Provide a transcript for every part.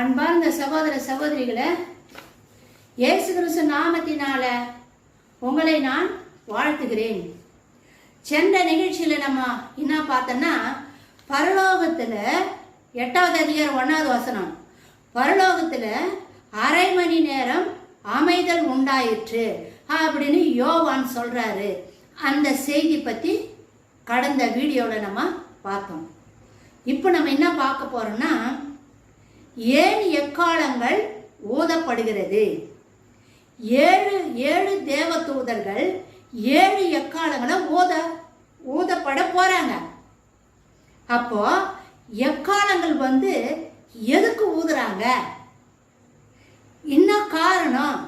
அன்பார்ந்த சகோதர சகோதரிகளே, இயேசு கிறிஸ்து நாமத்தினால உங்களை நான் வாழ்த்துகிறேன். சென்ற நிகழ்ச்சியில் நம்ம என்ன பார்த்தோம்னா, பரலோகத்தில் 8வது அதிகாரம் 1வது வசனம், பரலோகத்தில் அரை மணி நேரம் அமைதல் உண்டாயிற்று அப்படின்னு யோவான் சொல்றாரு. அந்த செய்தி பற்றி கடந்த வீடியோவில் நம்ம பார்த்தோம். இப்போ நம்ம என்ன பார்க்க போறோம்னா, ஏன் எக்காலங்கள் ஊதப்படுகிறது. ஏழு தேவ தூதர்கள் 7 எக்காலங்களை ஊதப்பட போறாங்க. அப்போ எக்காலங்கள் எதுக்கு ஊதுறாங்க, என்ன காரணம்,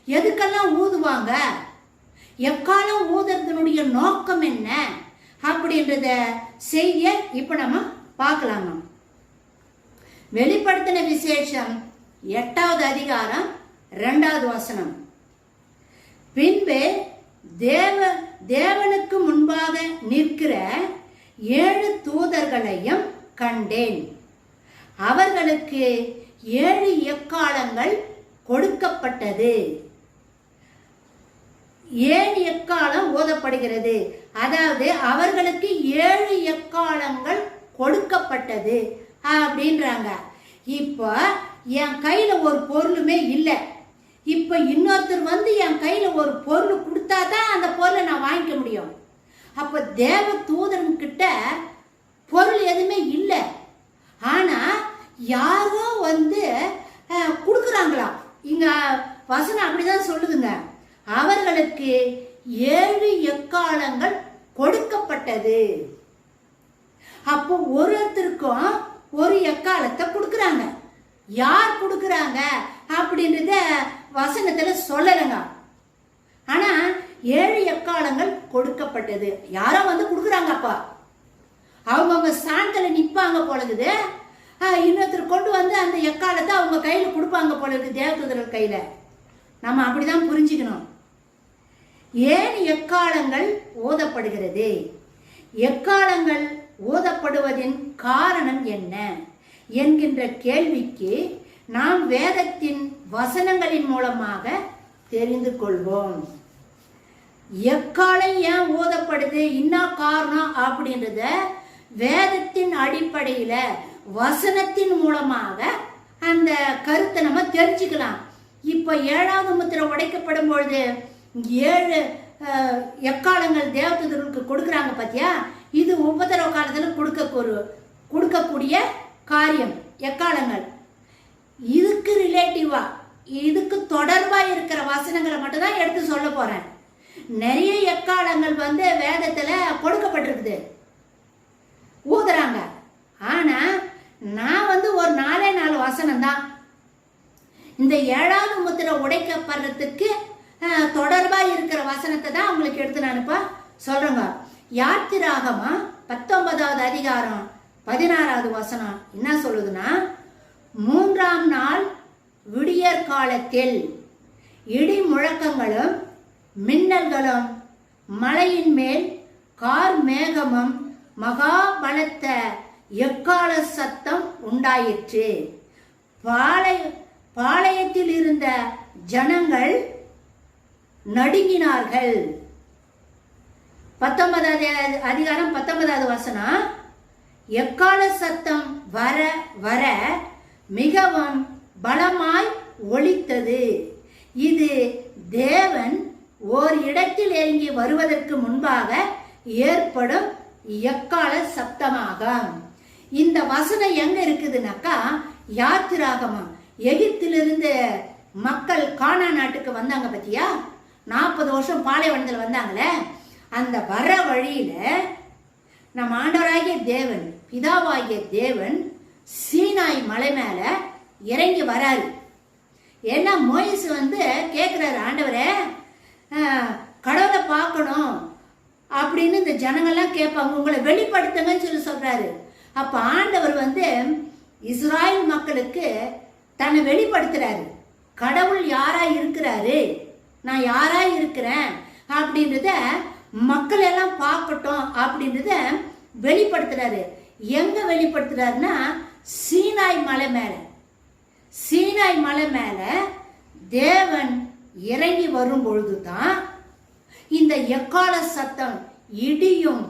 எதுக்கெல்லாம் ஊதுவாங்க, எக்காலம் ஊதுறதுனுடைய நோக்கம் என்ன அப்படின்றத செய்தியை இப்ப நம்ம பார்க்கலாமா. வெளிப்படுத்தின விசேஷம் 8வது அதிகாரம் 2வது வசனம், பின்பு தேவனுக்கு முன்பாக நிற்கிற 7 தூதர்களையும் கண்டேன். அவர்களுக்கு 7 எக்காலங்கள் கொடுக்கப்பட்டது. ஏன் எக்காலம் ஓதப்படுகிறது, அதாவது அவர்களுக்கு 7 எக்காலங்கள் கொடுக்கப்பட்டது அப்படின்றாங்க. இப்போ என் கையில ஒரு பொருளுமே இல்லை, இப்போ இன்னொருத்தர் என் கையில ஒரு பொருள் கொடுத்தா தான் அந்த பொருளை நான் வாங்கிக்க முடியும். அப்ப தேவ தூதன்கிட்ட பொருள் எதுவுமே இல்லை, ஆனா யாரோ கொடுக்குறாங்களாம். இங்க வசனம் அப்படிதான் சொல்லுதுங்க. அவர்களுக்கு 7 எக்காலங்கள் கொடுக்கப்பட்டது. அப்போ ஒருத்தருக்கும் ஒரு எக்காலத்தை கொடுக்குறாங்க. யார் கொடுக்குறாங்க அப்படின்றத வசனத்துல சொல்லலைங்க. ஆனா 7 எக்காலங்கள் கொடுக்கப்பட்டது. யாரோ கொடுக்குறாங்க. அப்பா அவங்க சாந்தல நிப்பாங்க போலகுது. இன்னொருத்தர் கொண்டு அந்த எக்காலத்தை அவங்க கையில கொடுப்பாங்க போலகுது, தேவதூதர்கள் கையில. நம்ம அப்படிதான் புரிஞ்சுக்கணும். ஏன் எக்காலங்கள் ஓதப்படுகிறது, எக்காலங்கள் ஓதப்படுவதின் காரணம் என்ன என்கின்ற கேள்விக்கு நாம் வேதத்தின் வசனங்களின் மூலமாக தெரிந்து கொள்வோம். எக்காலம் ஏன் ஓதப்படுது, என்ன காரணம் அப்படின்றத வேதத்தின் அடிப்படையில வசனத்தின் மூலமாக அந்த கருத்தை நம்ம தெரிஞ்சுக்கலாம். இப்ப 7வது முத்திரை உடைக்கப்படும் பொழுது 7 எக்காலங்கள் தேவதூதர்களுக்கு கொடுக்குறாங்க பாத்தியா. இது உபத்திரவ காலத்துல கொடுக்கக்கூடிய காரியம் எக்காலங்கள். இதுக்கு ரிலேட்டிவா, இதுக்கு தொடர்பா இருக்கிற வசனங்களை மட்டும் தான் எடுத்து சொல்ல போறேன். நிறைய எக்காலங்கள் வேதத்துல கொடுக்கப்பட்டிருக்குது, ஊதுறாங்க. ஆனா நான் ஒரு 4 வசனம் தான் இந்த 7வது முத்திரை உடைக்கப்படுறதுக்கு தொடர்பா இருக்கிற வசனத்தை தான் உங்களுக்கு எடுத்து நான் சொல்றேங்க. யாத்திராகமா 19வது அதிகாரம் 16வது வசனம் என்ன சொல்லுதுன்னா, 3ஆம் நாள் விடியற் காலத்தில் இடி முழக்கங்களும் மின்னல்களும் மலையின் மேல் கார் மேகமும் மகா பலத்த எக்கால சத்தம் உண்டாயிற்று. பாளையத்தில் இருந்த ஜனங்கள் நடுங்கினார்கள். 19வது அதிகாரம் 19வது வசனம், எக்கால சத்தம் வர வர மிகவும் பலமாய் ஒலித்தது. இது தேவன் ஓர் இடத்தில் இறங்கி வருவதற்கு முன்பாக ஏற்படும் எக்கால சத்தமாகும். இந்த வசனம் எங்க இருக்குதுனாக்கா, யாத்திராகமா. எகிப்திலிருந்து மக்கள் கானா நாட்டுக்கு வந்தாங்க பத்தியா, 40 வருஷம் பாலைவனத்தில் வந்தாங்களே. அந்த வர வழியில நம் ஆண்டவராகிய தேவன், பிதாவாகிய தேவன் சீனாய் மலை மேல இறங்கி வராரு. ஏன்னா மோயிஸ் கேட்கிறாரு, ஆண்டவரே கடவுளை பார்க்கணும் அப்படின்னு இந்த ஜனங்கள்லாம் கேட்பாங்க, உங்களை வெளிப்படுத்துங்கன்னு சொல்றாரு. அப்ப ஆண்டவர் இஸ்ராயல் மக்களுக்கு தன்னை வெளிப்படுத்துறாரு. கடவுள் யாரா இருக்கிறாரு, நான் யாரா இருக்கிறேன் அப்படின்றத மக்கள் எல்லாம் பார்க்கட்டும் அப்படின்றத வெளிப்படுத்துறாரு. எங்க வெளிப்படுத்துறாருன்னா சீனாய் மலை மேல. சீனாய் மலை மேல தேவன் இறங்கி வரும் பொழுதுதான் இந்த எக்கால சத்தம், இடியும்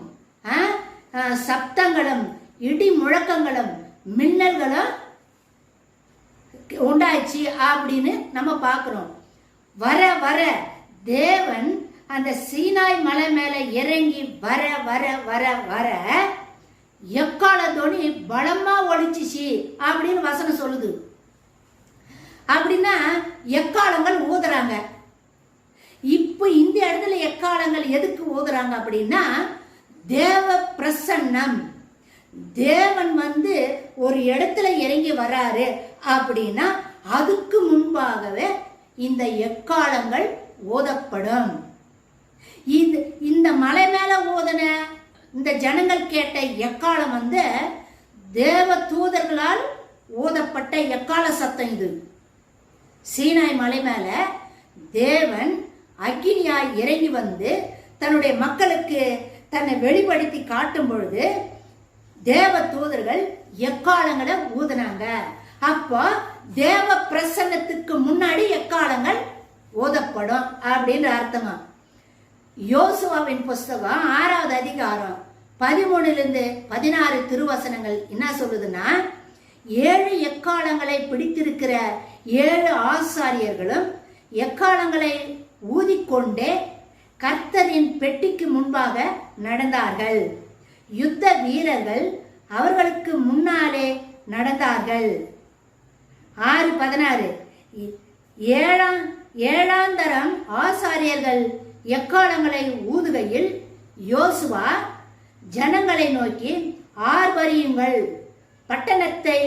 சப்தங்களும், இடி முழக்கங்களும், மின்னல்களும் உண்டாச்சு அப்படின்னு நம்ம பார்க்கிறோம். வர வர தேவன் அந்த சீனாய் மலை மேல இறங்கி வர வர வர வர எக்கால தோனி பலமா ஒழிச்சிச்சு அப்படின்னு வசனம் சொல்லுது. அப்படின்னா எக்காலங்கள் ஊதுறாங்க. இப்ப இந்த இடத்துல எக்காலங்கள் எதுக்கு ஊதுறாங்க அப்படின்னா தேவ பிரசன்னம், தேவன் ஒரு இடத்துல இறங்கி வராரு அப்படின்னா அதுக்கு முன்பாகவே இந்த எக்காலங்கள் ஓதப்படும். இந்த மலை மேல ஓதன இந்த ஜனங்கள் கேட்ட எக்காலம் தேவ தூதர்களால் ஓதப்பட்ட எக்கால சத்தம். இது சீனாய் மலை மேல தேவன் அக்கினியாய் இறங்கி தன்னுடைய மக்களுக்கு தன்னை வெளிப்படுத்தி காட்டும் பொழுது தேவ தூதர்கள் எக்காலங்களை ஊதினாங்க. அப்போ தேவ பிரசன்னத்துக்கு முன்னாடி எக்காலங்கள் ஓதப்படும் அப்படின்ற அர்த்தமா. யோசுவாவின் புஸ்தகம் 6வது அதிகாரம் 13-16 திருவசனங்கள் என்ன சொல்லுதுன்னா, 7 எக்காலங்களை பிடித்திருக்கிற 7 ஆசாரியர்களும் எக்காலங்களை ஊதிக்கொண்டே கர்த்தரின் பெட்டிக்கு முன்பாக நடந்தார்கள். யுத்த வீரர்கள் அவர்களுக்கு முன்னாலே நடந்தார்கள். 6:16 ஏழாம் தரம் ஆசாரியர்கள் எக்காலங்களை ஊதுகையில் யோசுவா ஜனங்களை நோக்கி, ஆர்ப்பரியுங்கள், பட்டணத்தை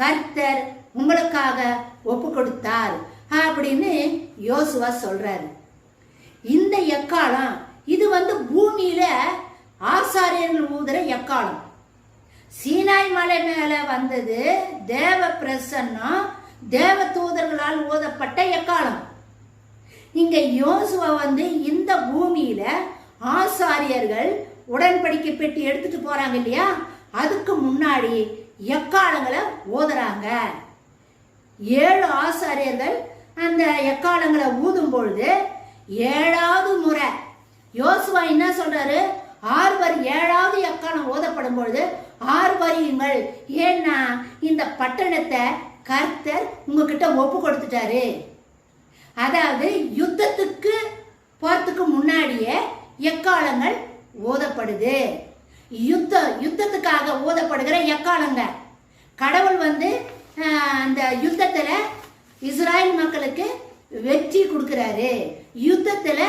கர்த்தர் உங்களுக்காக ஒப்பு கொடுத்தார் அப்படின்னு யோசுவா சொல்றாரு. இந்த எக்காலம் இது பூமியில ஆசாரியர்கள் ஊதுற எக்காலம். சீனாய் மலை மேல வந்தது தேவ பிரசன்னம், தேவ தூதர்களால் ஓதப்பட்ட எக்காலம். இங்க யோசுவா இந்த பூமியில ஆசாரியர்கள் உடன்படிக்கை பெட்டி எடுத்துட்டு போறாங்க இல்லையா, அதுக்கு முன்னாடி எக்காலங்களை ஓதுறாங்க. 7 ஆசாரியர்கள் அந்த எக்காலங்களை ஊதும் பொழுது 7வது முறை யோசுவா என்ன சொல்றாரு, 7வது எக்காலம் ஓதப்படும் பொழுது ஆர்ப்பரியுங்கள், ஏன்னா இந்த பட்டணத்தை கர்த்தர் உங்ககிட்ட ஒப்பு கொடுத்துட்டாரு. அதாவது யுத்தத்துக்கு போறதுக்கு முன்னாடியே எக்காலங்கள் ஓதப்படுது. யுத்தத்துக்காக ஓதப்படுகிற எக்காலங்க. கடவுள் அந்த யுத்தத்துல இஸ்ராயல் மக்களுக்கு வெற்றி கொடுக்கிறாரு. யுத்தத்துல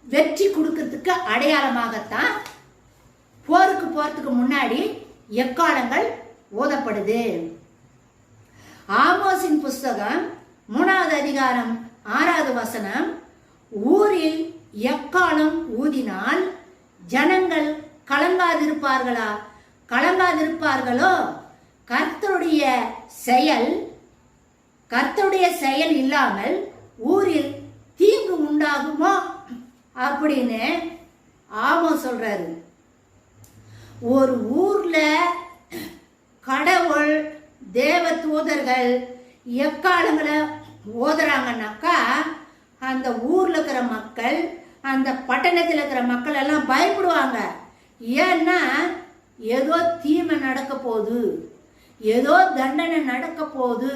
வெற்றி கொடுக்கறதுக்கு அடையாளமாகத்தான் போருக்கு போறதுக்கு முன்னாடி எக்காலங்கள் ஓதப்படுது. ஆமோஸின் புஸ்தகம் 3வது அதிகாரம் 6வது வசனம், ஊரில் எக்காலம் ஊதினால் ஜனங்கள் கலங்காதிருப்பார்களோ, கர்த்தருடைய செயல் இல்லாமல் ஊரில் தீங்கு உண்டாகுமோ அப்படின்னு ஆமோஸ் சொல்றாரு. ஒரு ஊர்ல கடவுள் தேவ தூதர்கள் எக்காலங்களை ஓதுறாங்கன்னாக்கா அந்த ஊர்ல இருக்கிற மக்கள், அந்த பட்டணத்தில் இருக்கிற மக்கள் எல்லாம் பயப்படுவாங்க. ஏன்னா ஏதோ தீமை நடக்க போகுது, ஏதோ தண்டனை நடக்க போகுது,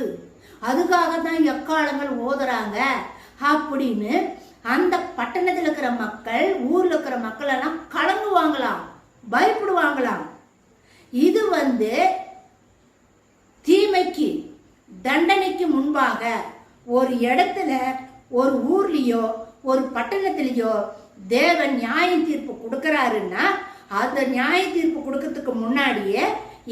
அதுக்காக தான் எக்காலங்கள் ஓதுறாங்க அப்படின்னு அந்த பட்டணத்தில் இருக்கிற மக்கள், ஊர்ல இருக்கிற மக்கள் எல்லாம் கலங்குவாங்களாம், பயப்படுவாங்களாம். இது தீமைக்கு தண்டனைக்கு முன்பாக ஒரு இடத்துல, ஒரு ஊர்லயோ ஒரு பட்டணத்திலேயோ தேவன் நியாய தீர்ப்பு கொடுக்கிறாருன்னா அந்த நியாய தீர்ப்பு கொடுக்கறதுக்கு முன்னாடியே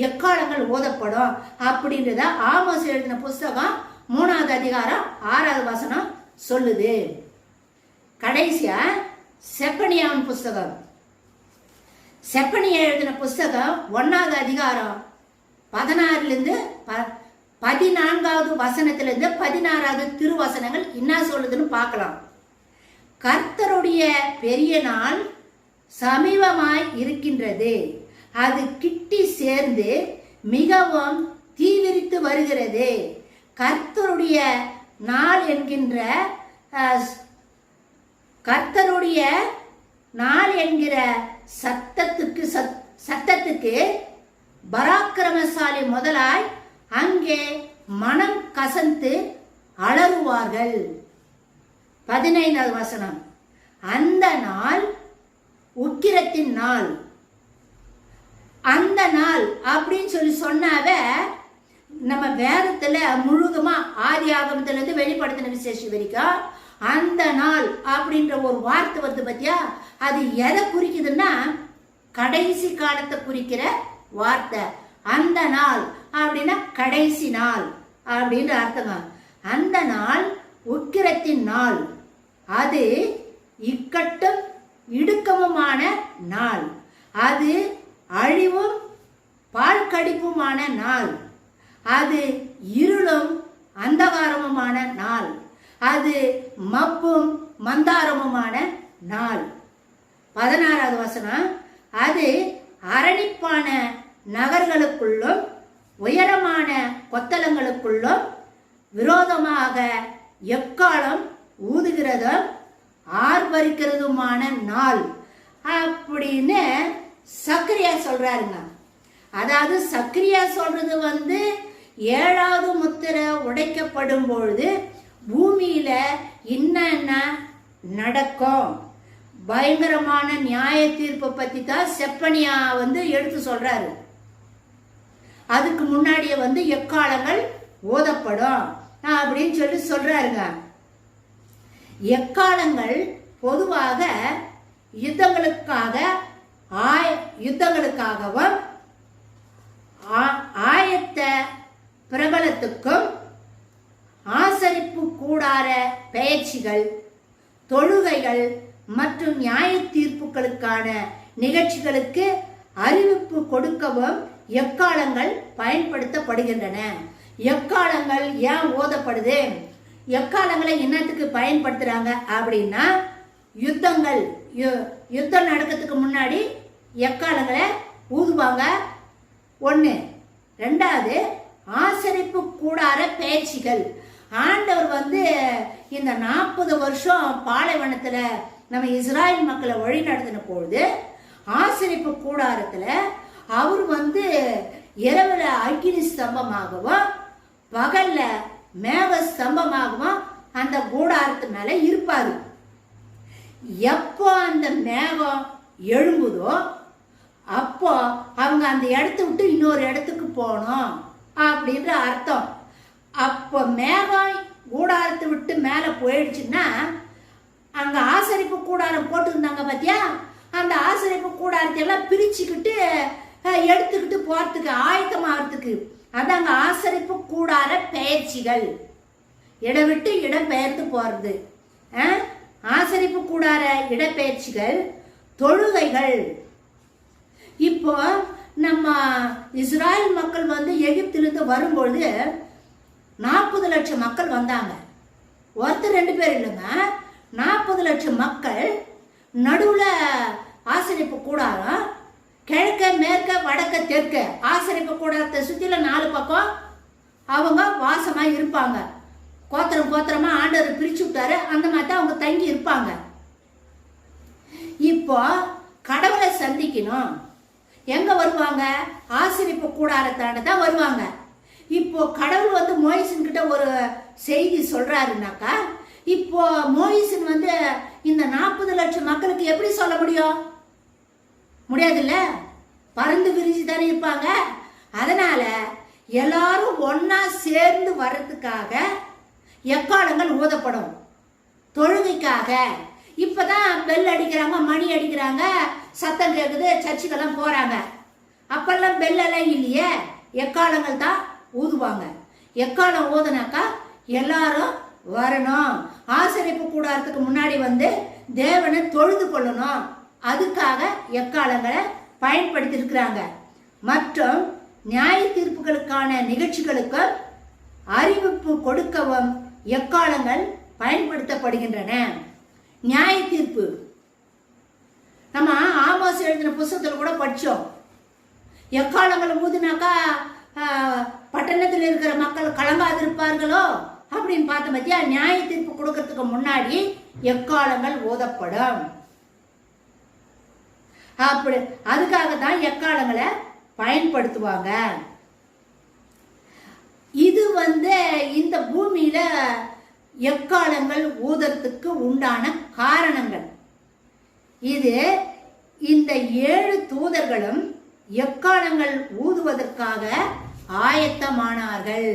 எக்காலங்கள் ஓதப்படும் அப்படின்றத ஆமோஸ் எழுதின புஸ்தகம் 3வது அதிகாரம் 6வது வசனம் சொல்லுது. கடைசியா செப்பனியாவின் புஸ்தகம், செப்பனியா எழுதின புஸ்தகம் 1வது அதிகாரம் 14வது வசனத்திலிருந்து 16வது திருவசனங்கள் என்ன சொல்லுதுன்னு பார்க்கலாம். கர்த்தருடைய பெரிய நாள் சமீபமாய் இருக்கின்றது, அது கிட்டி சேர்ந்து மிகவும் தீவிரித்து வருகிறது. கர்த்தருடைய நாள் என்கின்ற சத்தத்துக்கு பராக்கிரமசாலி முதலாய் அங்கே மனம் கசந்து அலறுவார்கள். 15வது வசனம். அந்த நாள் உக்கிரத்தின் நாள். அந்த நாள் அப்படின்னு சொல்லி சொன்னாவ நம்ம வேதத்துல முழுதுமா ஆதி ஆகமத்துல இருந்து வெளிப்படுத்தின விசேஷம் வரைக்கும் அந்த நாள் அப்படின்ற ஒரு வார்த்தை வருது பத்தியா, அது எதை குறிக்குதுன்னா கடைசி காலத்தை குறிக்கிற வார்த்தை. அந்த நாள் அப்படின்னா கடைசி நாள் அப்படின்ற அர்த்தங்க. அந்த நாள் உக்கிரத்தின் நாள், அது இக்கட்டும் இடுக்கமுமான நாள், அது அழிவும் பாழ்கடிப்புமான நாள், அது இருளும் அந்தகாரமுமான நாள், அது மப்பும் மந்தாரமுமான நாள். 16வது வசனம். அது அரணிப்பான நகர்களுக்குள்ளும் உயரமான கொத்தளங்களுக்குள்ளும் விரோதமாக எக்காலம் ஊதுகிறதும் ஆர்ப்பரிக்கிறதுமான நாள் அப்படின்னு சக்கரியா சொல்றாருங்க. அதாவது சக்கரியா சொல்றது 7வது முத்திரை உடைக்கப்படும் பொழுது பூமியில என்ன நடக்கும், பயங்கரமான நியாய தீர்ப்பை பத்தி தான் செப்பனியா எடுத்து சொல்றாரு. அதுக்கு முன்னாடியே எக்காலங்கள் ஓதப்படும் அப்படின்னு சொல்லி சொல்றாருங்க. எக்காலங்கள் பொதுவாக யுத்தங்களுக்காகவும் ஆயத்த பிரபலத்துக்கும் ஆசரிப்பு கூடார பெயர்ச்சிகள், தொழுகைகள் மற்றும் நியாய தீர்ப்புகளுக்கான நிகழ்ச்சிகளுக்கு அறிவிப்பு கொடுக்கவும் எக்காலங்கள் பயன்படுத்தப்படுகின்றன. எக்காலங்கள் ஏன் ஓதப்படுது, எக்காலங்களை என்னத்துக்கு பயன்படுத்துறாங்க அப்படின்னா, யுத்தம் நடக்கிறதுக்கு முன்னாடி எக்காலங்களை ஊதுவாங்க. 1. 2வது ஆசரிப்பு கூடார பெயர்ச்சிகள். ஆண்டவர் இந்த 40 வருஷம் பாலைவனத்துல நம்ம இஸ்ராயல் மக்களை வழி நடத்தின பொழுது ஆசரிப்பு கூடாரத்துல அவர் இரவுல அக்கினி ஸ்தம்பமாகவும் பகல்ல மேக ஸ்தம்பமாகவும் அந்த கூடாரத்து மேல இருப்பாரு. எப்போ அந்த மேகம் எழும்புதோ அப்போ அவங்க அந்த இடத்த விட்டு இன்னொரு இடத்துக்கு போகணும் அப்படின்ற அர்த்தம். அப்போ மேகம் கூடாரத்தை விட்டு மேலே போயிடுச்சுன்னா அங்கே ஆசரிப்பு கூடாரம் போட்டுருந்தாங்க பார்த்தியா, அந்த ஆசரிப்பு கூடாரத்தை எல்லாம் பிரிச்சுக்கிட்டு எடுத்துக்கிட்டு போகிறதுக்கு ஆயத்தமாகறதுக்கு அதாங்க ஆசரிப்பு கூடார பெயர்ச்சிகள். இடம் விட்டு இடம் பெயர்த்து போகிறது ஆசரிப்பு கூடார இடப்பெயர்ச்சிகள், தொழுகைகள். இப்போ நம்ம இஸ்ராயல் மக்கள் எகிப்திலிருந்து வரும்பொழுது 40 லட்சம் மக்கள் வந்தாங்க. ஒருத்தர் 2 பேர் இல்லைங்க, 40 லட்சம் மக்கள். நடுவில் ஆசரிப்பு கூடாரம், கிழக்க மேற்க வடக்க தெற்க ஆசரிப்பு கூடாரத்தை சுற்றில 4 பக்கம் அவங்க வாசமாக இருப்பாங்க. கோத்திரமா ஆண்டவர் பிரிச்சு விட்டாரு, அந்த மாதிரி தான் அவங்க தங்கி இருப்பாங்க. இப்போ கடவுளை சந்திக்கணும், எங்க வருவாங்க? ஆசரிப்பு கூடாரத்தாண்ட தான் வருவாங்க. இப்போ கடவுள் மோயிசன் கிட்ட ஒரு செய்தி சொல்றாருனாக்கா, இப்போ மோயிசன் இந்த 40 லட்சம் மக்களுக்கு எப்படி சொல்ல முடியும்? முடியாதுல்ல, பறந்து விரிஞ்சு தானே இருப்பாங்க. அதனால எல்லாரும் ஒன்னா சேர்ந்து வர்றதுக்காக எக்காலங்கள் ஊதப்படும், தொழுகைக்காக. இப்பதான் பெல் அடிக்கிறாங்க, மணி அடிக்கிறாங்க, சத்தம் கேட்குது, சர்ச்சுக்கெல்லாம் போறாங்க. அப்பெல்லாம் பெல்லெல்லாம் இல்லையே, எக்காலங்கள் தான் ஊதுவாங்க. எக்காலம் ஊதுனாக்கா எல்லாரும் வரணும், ஆசரிப்பு கூடாரத்துக்கு முன்னாடி தேவனை தொழுது கொள்ளணும், அதுக்காக எக்காலங்களை பயன்படுத்தி இருக்கிறாங்க. மற்றும் நியாய தீர்ப்புகளுக்கான நிகழ்ச்சிகளுக்கு அறிவிப்பு கொடுக்கவும் எக்காலங்கள் பயன்படுத்தப்படுகின்றன. நியாய தீர்ப்பு நம்ம ஆமோஸ் எழுதின புத்தகத்தில் கூட படித்தோம். எக்காலங்கள் ஊதுனாக்கா பட்டணத்தில் இருக்கிற மக்கள் கலங்காதிருப்பார்களோ அப்படின்னு பார்த்த பத்தியா, நியாய தீர்ப்பு கொடுக்கறதுக்கு முன்னாடி எக்காலங்கள் ஊதப்படும். அப்படி அதுக்காக தான் எக்காலங்களை பயன்படுத்துவாங்க. இது இந்த பூமியில எக்காலங்கள் ஊதத்துக்கு உண்டான காரணங்கள். இது இந்த 7 தூதர்களும் எக்காலங்கள் ஊதுவதற்காக ஆயத்தமானார்கள்.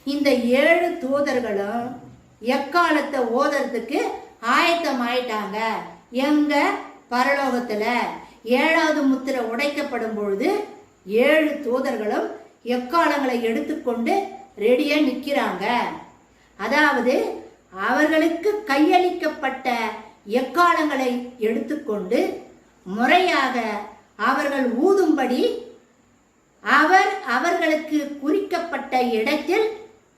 இந்த 7 தூதர்களும் எக்காலத்தை ஓதுறதுக்கு ஆயத்தமாயிட்டாங்க. எங்க பரலோகத்துல 7வது முத்திரை உடைக்கப்படும் பொழுது 7 தூதர்களும் எக்காலங்களை எடுத்துக்கொண்டு ரெடியா நிக்கிறாங்க. அதாவது அவர்களுக்கு கையளிக்கப்பட்ட எக்காலங்களை எடுத்துக்கொண்டு முறையாக அவர்கள் ஊதும்படி அவர்களுக்கு குறிக்கப்பட்ட இடத்தில்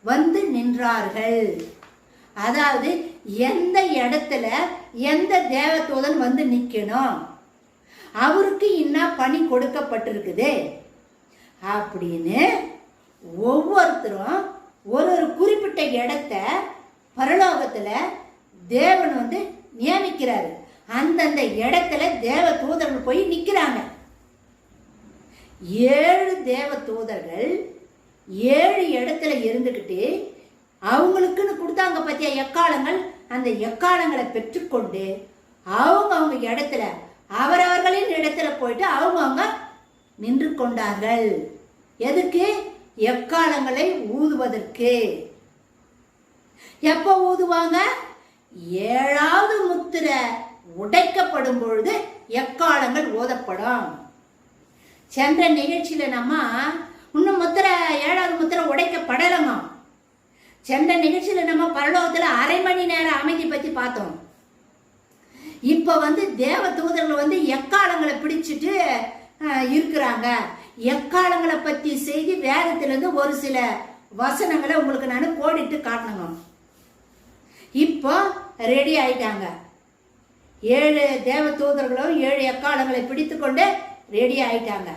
வந்து நின்றார்கள். அதாவது எந்த இடத்துல எந்த தேவதூதன் வந்து நிக்கணும், அவருக்கு இன்னும் பணி கொடுக்கப்பட்டிருக்குது அப்படின்னு ஒவ்வொருத்தரும் ஒரு குறிப்பிட்ட இடத்த பரலோகத்துல தேவன் நியமிக்கிறாரு. அந்தந்த இடத்துல தேவ தூதர்கள் போய் நிக்கிறாங்க. 7 தேவ தூதர்கள் 7 இடத்துல இருந்துகிட்டு அவங்களுக்குன்னு கொடுத்தாங்க பத்தியா எக்காலங்கள். அந்த எக்காலங்களை பெற்றுக்கொண்டு அவங்க இடத்துல அவரவர்களின் இடத்துல போயிட்டு அவங்க நின்று கொண்டார்கள். எதுக்கு? எக்காலங்களை ஊதுவதற்கு. எப்ப ஊதுவாங்க? 7வது முத்திரை உடைக்கப்படும் பொழுது எக்காலங்கள் ஓதப்படும். சென்ற நிகழ்ச்சியில நம்ம இன்னும் 7வது முத்திரை உடைக்கப்படலமா. சென்ற நிகழ்ச்சியில நம்ம பரலோகத்துல அரை மணி நேரம் அமைதி பத்தி பார்த்தோம். இப்ப தேவ தூதர்கள் எக்காலங்களை பிடிச்சிட்டு இருக்கிறாங்க. எக்காலங்களை பத்தி செய்தி வேதத்திலிருந்து ஒரு சில வசனங்களை உங்களுக்கு நான் கோடிட்டு காட்டணுங்க. இப்போ ரெடி ஆயிட்டாங்க. 7 தேவ தூதர்களும் 7 எக்காலங்களை பிடித்து கொண்டு ரெடி ஆயிட்டாங்க.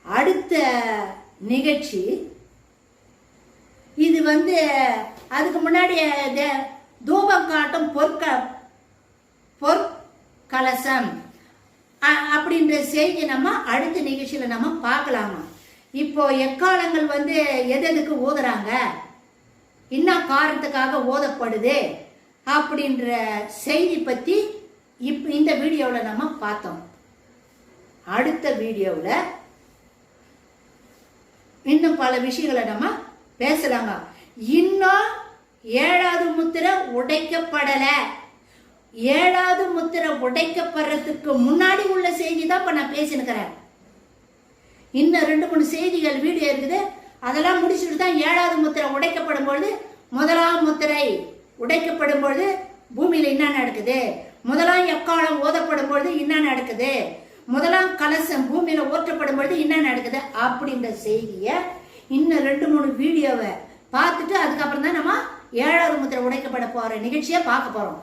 அடுத்த நிகழ்ச்சி இது அதுக்கு முன்னாடி தூபம் காட்டும் பொற்கலசம் அப்படின்ற செய்தி நம்ம அடுத்த நிகழ்ச்சியில நம்ம பார்க்கலாமா. இப்போ எக்காலங்கள் எதுக்கு ஊதுறாங்க, என்ன காரணத்துக்காக ஓதப்படுது அப்படின்ற செய்தி பத்தி இந்த வீடியோவில் நம்ம பார்த்தோம். அடுத்த வீடியோவில் இன்னும் பல விஷயங்களை நம்ம பேசலாங்க. இன்னும் 7வது முத்திரை உடைக்கப்படல. 7வது முத்திரை உடைக்கப்படுறதுக்கு முன்னாடி உள்ள செய்தி தான் இப்ப நான் பேசினுக்கிறேன். இன்னும் 2-3 செய்திகள் வீடியோ இருக்குது. அதெல்லாம் முடிச்சுட்டு தான் 7வது முத்திரை உடைக்கப்படும் பொழுது, 1ஆம் முத்திரை உடைக்கப்படும் பொழுது பூமியில என்ன நடக்குது, 1ஆம் எக்காலம் ஓதப்படும் பொழுது என்ன நடக்குது, 1ஆம் கலசம் பூமியில ஓற்றப்படும் பொழுது என்ன நடக்குது அப்படின்ற செய்திய இன்னும் 2-3 வீடியோவை பார்த்துட்டு அதுக்கப்புறம் தான் நம்ம 7வது முத்திரை உடைக்கப்பட போற நிகழ்ச்சியை பார்க்க போறோம்.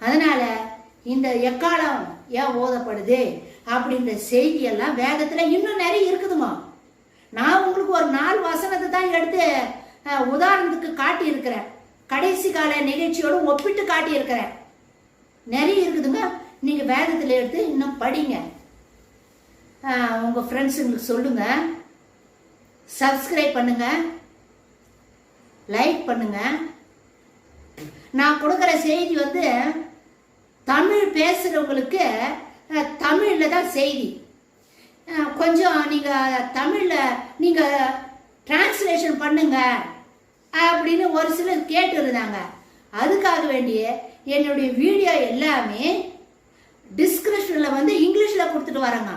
அதனால இந்த எக்காலம் ஏன் ஓதப்படுது அப்படின்ற செய்தி எல்லாம் வேதத்துல இன்னும் நிறைய இருக்குதுமா. நான் உங்களுக்கு ஒரு 4 வசனத்தை தான் எடுத்து உதாரணத்துக்கு காட்டி இருக்கிறேன். கடைசி கால நிகழ்ச்சியோடு ஒப்பிட்டு காட்டி இருக்கிறேன். நிறைய இருக்குதுங்க. நீங்க வேதத்துல எடுத்து இன்னும் படிங்க. உங்க ஃப்ரெண்ட்ஸுங்களுக்கு சொல்லுங்க. சப்ஸ்கிரைப் பண்ணுங்க, லைக் பண்ணுங்க. நான் கொடுக்குற செய்தி தமிழ் பேசுறவங்களுக்கு தமிழ்ல தான் செய்தி. கொஞ்சம் நீங்க தமிழ்ல நீங்க டிரான்ஸ்லேஷன் பண்ணுங்க அப்படின்னு ஒரு சிலர் கேட்டு இருந்தாங்க. அதுக்காக வேண்டிய என்னுடைய வீடியோ எல்லாமே டிஸ்கிரிப்ஷன்ல இங்கிலீஷ்ல கொடுத்துட்டு வரேங்க.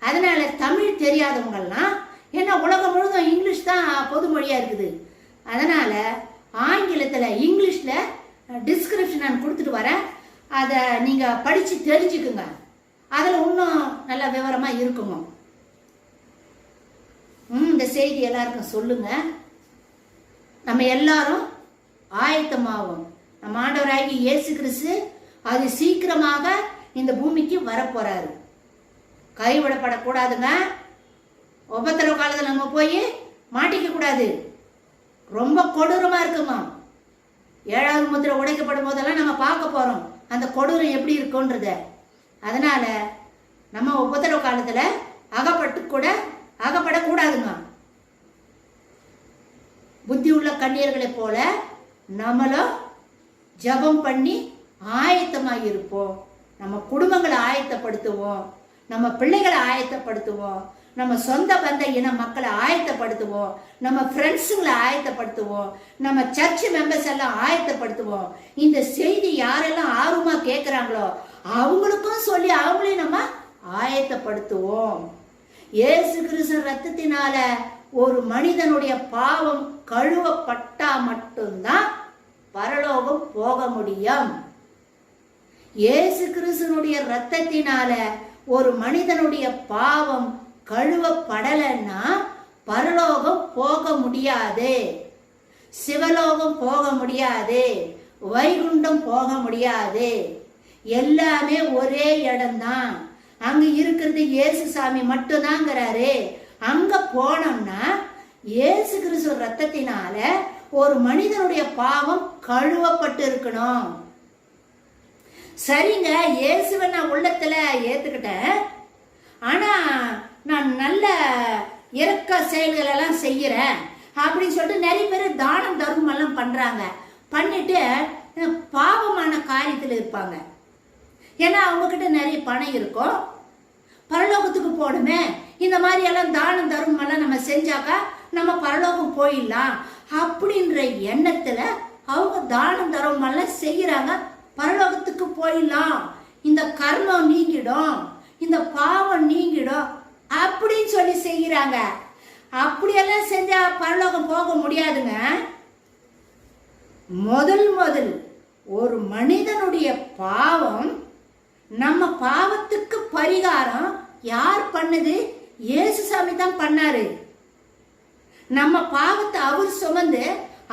அதனால தமிழ் தெரியாதவங்கெல்லாம், ஏன்னா உலகம் முழுதும் இங்கிலீஷ் தான் பொது மொழியா இருக்குது. அதனால ஆங்கிலத்துல இங்கிலீஷ்ல டிஸ்கிரிப்ஷன் நான் கொடுத்துட்டு வரேன். அதை நீங்க படிச்சு தெரிஞ்சுக்குங்க. அதுல இன்னும் நல்ல விவரமா இருக்குமோ. இந்த செய்தி எல்லாருக்கும் சொல்லுங்க. நம்ம எல்லாரும் ஆயத்தமாவோம். நம்ம ஆண்டவராகிய இயேசு கிறிஸ்து அது சீக்கிரமாக இந்த பூமிக்கு வரப்போறாரு. கைவிடப்படக்கூடாதுங்க. உபத்திரவ காலத்தில் நம்ம போய் மாட்டிக்க கூடாது. ரொம்ப கொடூரமா இருக்குமா. 7வது முத்திரை உடைக்கப்படும் போதெல்லாம் நம்ம பார்க்க போறோம் அந்த கொடூரம் எப்படி இருக்குன்றத. அதனால நம்ம உபத்திரவ காலத்துல அகப்படக்கூடாதுங்க. புத்தி உள்ள கன்னியர்களை போல நம்மளும் ஜபம் பண்ணி ஆயத்தமாக இருப்போம். நம்ம குடும்பங்களை ஆயத்தப்படுத்துவோம், நம்ம பிள்ளைகளை ஆயத்தப்படுத்துவோம், நம்ம சொந்த பந்த இன மக்களை ஆயத்தப்படுத்துவோம், நம்ம ஃப்ரெண்ட்ஸுங்களை ஆயத்தப்படுத்துவோம், நம்ம சர்ச் மெம்பர்ஸ் எல்லாம் ஆயத்தப்படுத்துவோம். இந்த செய்தி யாரெல்லாம் ஆர்வமா கேட்குறாங்களோ அவங்களுக்கும் சொல்லி அவங்களையும் நம்ம ஆயத்தப்படுத்துவோம். இயேசு கிறிஸ்து ரத்தத்தினால ஒரு மனிதனுடைய பாவம் கழுவப்பட்டா மட்டும்தான் பரலோகம் போக முடியும். இயேசு கிறிஸ்துனுடைய ரத்தத்தினால ஒரு மனிதனுடைய பாவம் கழுவப்படலைன்னா பரலோகம் போக முடியாது, சிவலோகம் போக முடியாது, வைகுண்டம் போக முடியாது. எல்லாமே ஒரே இடம்தான். அங்க இருக்கிறது இயேசு சாமி மட்டும்தாங்கிறாரு. அங்க போனோம்னா இயேசு கிறிஸ்து ரத்தத்தினால ஒரு மனிதனுடைய பாவம் கழுவப்பட்டு இருக்கணும். சரிங்க, இயேசுவை நான் உள்ளத்துல ஏத்துக்கிட்டேன், ஆனா நான் நல்ல இரக்க செயல்கள் எல்லாம் செய்யறேன் அப்படின்னு சொல்லிட்டு நிறைய பேர் தானம் தர்மம் எல்லாம் பண்றாங்க. பண்ணிட்டு பாவமான காரியத்தில் இருப்பாங்க. ஏன்னா அவங்க கிட்ட நிறைய பணம் இருக்கும், பரலோகத்துக்கு போகணுமே, இந்த மாதிரி எல்லாம் தானம் தர்மம் எல்லாம் நம்ம செஞ்சாக்கா நம்ம பரலோகம் போயிடலாம் அப்படின்ற எண்ணத்துல அவங்க தானம் தர்மம் எல்லாம் செய்யறாங்க. பரலோகத்துக்கு போயிடலாம், இந்த கர்மம் நீங்கிடும், இந்த பாவம் நீங்கிடும் அப்படின்னு சொல்லி செய்யறாங்க. அப்படியெல்லாம் செஞ்சா பரலோகம் போக முடியாதுங்க. முதல் ஒரு மனிதனுடைய பாவம், நம்ம பாவத்துக்கு பரிகாரம் யார் பண்ணது? இயேசு சாமி தான் பண்ணாரு. நம்ம பாவத்தை அவர் சுமந்து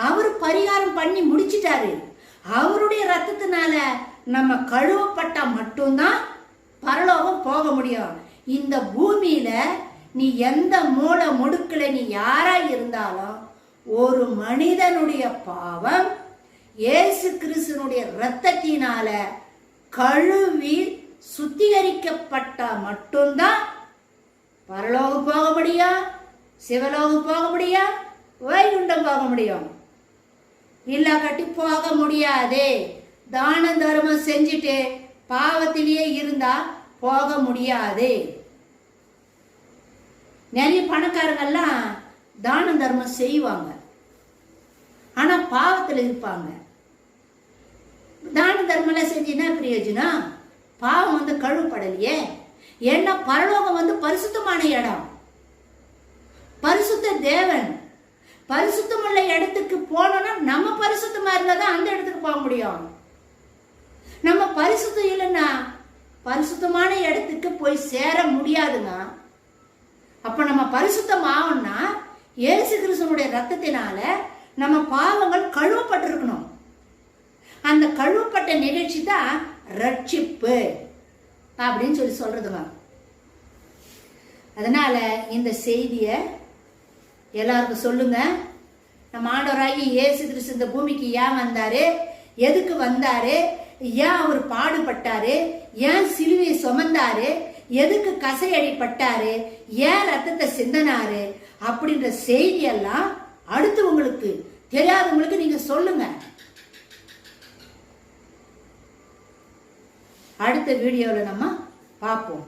அவர் பரிகாரம் பண்ணி முடிச்சிட்டாரு. அவருடைய ரத்தத்தினால நம்ம கழுவப்பட்டா மட்டும்தான் பரலோகம் போக முடியும். இந்த பூமியில நீ எந்த மூல முடுக்குல நீ யாரா இருந்தாலும் ஒரு மனிதனுடைய பாவம் இயேசு கிறிஸ்துனுடைய ரத்தத்தினால கழுவி சுத்திகரிக்கப்பட்டா மட்டும்தான் பரலோகம் போக முடியும், சிவலோகம் போக முடியும், வைகுண்டம் போக முடியும். இல்ல கட்டி போக முடியாது. தான தர்மம் செஞ்சுட்டு பாவத்திலேயே இருந்தா போக முடியாது. நிறைய பணக்காரங்கெல்லாம் தான தர்மம் செய்வாங்க, ஆனா பாவத்தில் இருப்பாங்க. தான தர்மம் செஞ்சுன்னா பிரயோஜனம்? பாவம் கழுவப்படலையே. ஏன்னா பரலோகம் பரிசுத்தமான இடம், பரிசுத்த தேவன். பரிசுத்தமுள்ள இடத்துக்கு போனோம்னா நம்ம பரிசுத்தமா இருந்தாதான் அந்த இடத்துக்கு போக முடியும். நம்ம பரிசுத்தம் இல்லைன்னா பரிசுத்தமான இடத்துக்கு போய் சேர முடியாதுங்க. அப்ப நம்ம பரிசுத்தம் ஆகணும்னா இயேசு கிறிஸ்துனுடைய ரத்தத்தினால நம்ம பாவங்கள் கழுவப்பட்டிருக்கணும். அந்த கழுவப்பட்ட நிகழ்ச்சி தான் ரட்சிப்பு அப்படின்னு சொல்லி சொல்றதுங்க. அதனால இந்த செய்திய எல்லாருக்கும் சொல்லுங்க. நம்ம ஆண்டவராகி இயேசு கிறிஸ்து இந்த பூமிக்கு ஏன் வந்தாரு, எதுக்கு வந்தாரு, ஏன் அவர் பாடுபட்டாரு, ஏன் சிலுவையை சுமந்தாரு, எதுக்கு கசையடிப்பட்டாரு, ஏன் ரத்தத்தை சிந்தனாரு அப்படின்ற செய்தியெல்லாம் அடுத்து உங்களுக்கு தெரியாதவங்களுக்கு நீங்க சொல்லுங்க. அடுத்த வீடியோவில் நம்ம பார்ப்போம்.